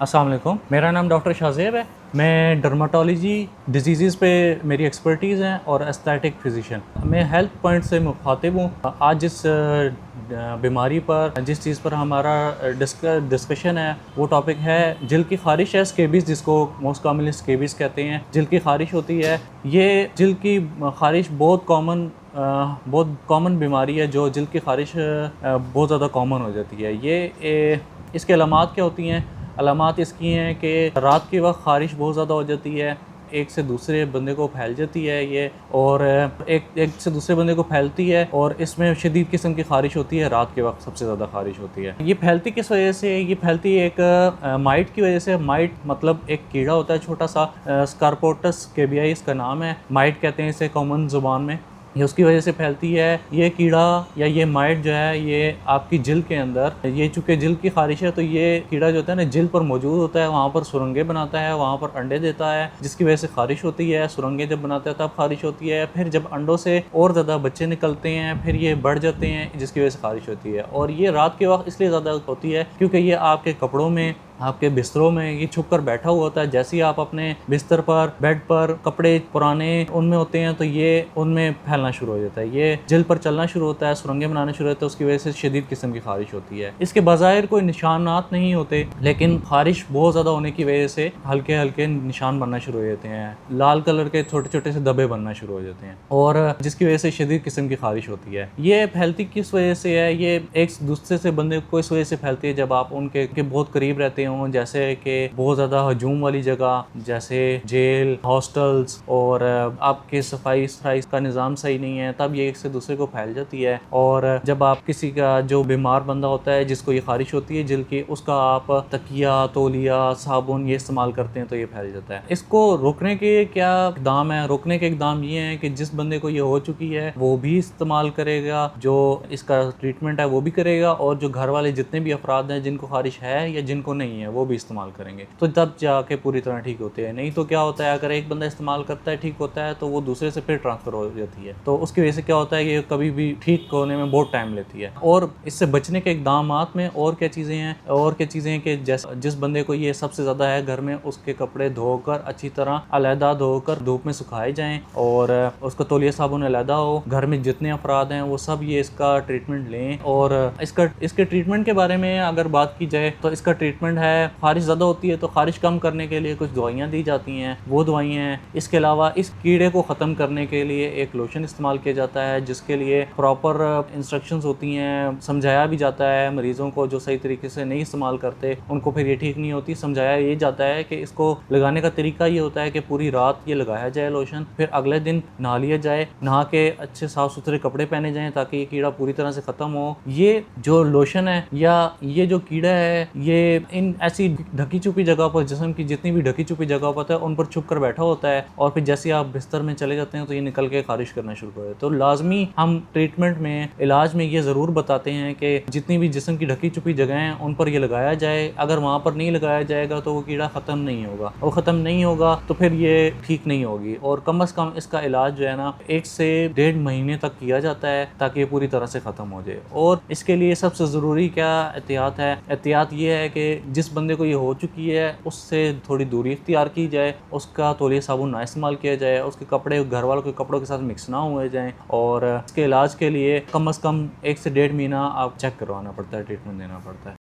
अस्सलाम वालेकुम, मेरा नाम डॉक्टर शाहज़ेब है। मैं डर्माटोलॉजी डिजीज़ पे मेरी एक्सपर्टीज़ है और एस्थेटिक फिजिशियन। मैं हेल्थ पॉइंट से मुखातिब हूँ। आज जिस बीमारी पर जिस चीज़ पर हमारा डिस्कशन है वो टॉपिक है जिल्द की ख़ारिश है, स्केबीज़, जिसको मोस्ट कॉमनली स्केबीज़ कहते हैं। जिल्द की ख़ारिश होती है, ये जिल्द की ख़ारिश बहुत कॉमन बीमारी है जो जिल्द की ख़ारिश बहुत ज़्यादा कॉमन हो जाती है। इसके अलामात क्या होती हैं? अलामात इसकी हैं कि रात के वक्त ख़ारिश बहुत ज़्यादा हो जाती है, एक से दूसरे बंदे को फैल जाती है ये, और एक से दूसरे बंदे को फैलती है और इसमें शदीद किस्म की ख़ारिश होती है। रात के वक्त सबसे ज़्यादा ख़ारिश होती है। ये फैलती किस वजह से? ये फैलती एक माइट की वजह से। माइट मतलब एक कीड़ा होता है छोटा सा, स्कारपोटस केबियाई इसका नाम है। माइट कहते हैं इसे कॉमन ज़ुबान में। ये उसकी वजह से फैलती है। ये कीड़ा या ये माइट जो है ये आपकी जिल्द के अंदर, ये चूँकि जिल्द की ख़ारिश है तो ये कीड़ा जो होता है ना जिल्द पर मौजूद होता है, वहाँ पर सुरंगें बनाता है, वहाँ पर अंडे देता है, जिसकी वजह से ख़ारिश होती है। सुरंगें जब बनाता है तब ख़ारिश होती है। फिर जब अंडों से और ज़्यादा बच्चे निकलते हैं फिर ये बढ़ जाते हैं, जिसकी वजह से ख़ारिश होती है। और ये रात के वक्त इसलिए ज़्यादा होती है क्योंकि ये आपके कपड़ों में, आपके बिस्तरों में ये छुप कर बैठा हुआ होता है। जैसे ही आप अपने बिस्तर पर, बेड पर, कपड़े पुराने उनमें होते हैं तो ये उनमें फैलना शुरू हो जाता है। ये जिल्द पर चलना शुरू होता है, सुरंगें बनाना शुरू होता है, उसकी वजह से शदीद किस्म की ख़ारिश होती है। इसके बज़ाहिर कोई निशानात नहीं होते, लेकिन ख़ारिश बहुत ज़्यादा होने की वजह से हल्के हल्के निशान बनना शुरू हो जाते हैं, लाल कलर के छोटे छोटे से धब्बे बनना शुरू हो जाते हैं, और जिसकी वजह से शदीद किस्म की ख़ारिश होती है। ये फैलती किस वजह से है? ये एक दूसरे से बंदे को इस वजह से फैलती है जब आप उनके बहुत करीब रहते हों, जैसे कि बहुत ज़्यादा हजूम वाली जगह जैसे जेल, हॉस्टल्स, और आपके सफाई का निज़ाम सही नहीं है, तब ये एक से दूसरे को फैल जाती है। और जब आप किसी का जो बीमार बंदा होता है जिसको ये ख़ारिश होती है जिल्द की, उसका आप तकिया, तौलिया, साबुन ये इस्तेमाल करते हैं तो ये फैल जाता है। इसको रोकने के क्या इक़दाम है? रोकने के इक़दाम ये हैं कि जिस बंदे को ये हो चुकी है वो भी इस्तेमाल करेगा, जो इसका ट्रीटमेंट है वो भी करेगा, और जो घर वाले जितने भी अफराद हैं जिनको ख़ारिश है या जिनको नहीं है वो भी इस्तेमाल करेंगे, तो तब जाके पूरी तरह ठीक होते हैं। नहीं तो क्या होता है, अगर एक बंदा इस्तेमाल करता है, ठीक होता है, तो वो दूसरे से फिर ट्रांसफ़र हो जाती है, तो उसकी वजह से क्या होता है कि कभी भी ठीक होने में बहुत टाइम लेती है। और इससे बचने के इक़दामात में और क्या चीज़ें हैं कि जिस बंदे को ये सबसे ज़्यादा है घर में, उसके कपड़े धोकर अच्छी तरह अलहदा धोकर धूप में सुखाए जाएँ, और उसका तौलिया साबुन अलहदा हो। घर में जितने अफराद हैं वो सब ये इसका ट्रीटमेंट लें। और इसके ट्रीटमेंट के बारे में अगर बात की जाए तो इसका ट्रीटमेंट है, ख़ारिश ज़्यादा होती है तो ख़ारिश कम करने के लिए कुछ दवाइयाँ दी जाती हैं, वो दवाइयाँ हैं। इसके अलावा इस कीड़े को ख़त्म करने के लिए एक लोशन इस्तेमाल किया जाता है, जिसके लिए प्रॉपर इंस्ट्रक्शंस होती हैं, समझाया भी जाता है मरीज़ों को जो सही तरीके से नहीं इस्तेमाल करते, उनको फिर ये ठीक नहीं होती। समझाया ये जाता है कि इसको लगाने का तरीका ये होता है कि पूरी रात ये लगाया जाए लोशन, फिर अगले दिन नहा लिया जाए, नहा के अच्छे साफ़ सुथरे कपड़े पहने जाएँ ताकि ये कीड़ा पूरी तरह से ख़त्म हो। ये जो लोशन है या ये जो कीड़ा है ये इन ऐसी ढकी छुपी जगह पर, जिस्म की जितनी भी ढकी छुपी जगह होता है उन पर छुप कर बैठा होता है, और फिर जैसे आप बिस्तर में चले जाते हैं तो ये निकल के ख़ारिश करना शुरू कर देता है। तो लाजमी हम ट्रीटमेंट में, इलाज में ये ज़रूर बताते हैं कि जितनी भी जिस्म की ढकी छुपी जगह हैं उन पर ये लगाया जाए। अगर वहाँ पर नहीं लगाया जाएगा तो वो कीड़ा ख़त्म नहीं होगा, और ख़त्म नहीं होगा तो फिर ये ठीक नहीं होगी। और कम अज़ कम इसका इलाज जो है ना 1 से 1.5 महीने तक किया जाता है ताकि ये पूरी तरह से ख़त्म हो जाए। और इसके लिए सबसे ज़रूरी क्या एहतियात है? एहतियात ये है कि जिस बंदे को ये हो चुकी है उससे थोड़ी दूरी इख्तियार की जाए, उसका तौलिया साबुन ना इस्तेमाल किया जाए, उसके कपड़े घर वालों के कपड़ों के साथ मिक्स ना हुए जाएँ, और इसके इलाज के लिए कम अज़ कम 1 से 1.5 महीना आप चेक करवाना पड़ता है, ट्रीटमेंट देना पड़ता है।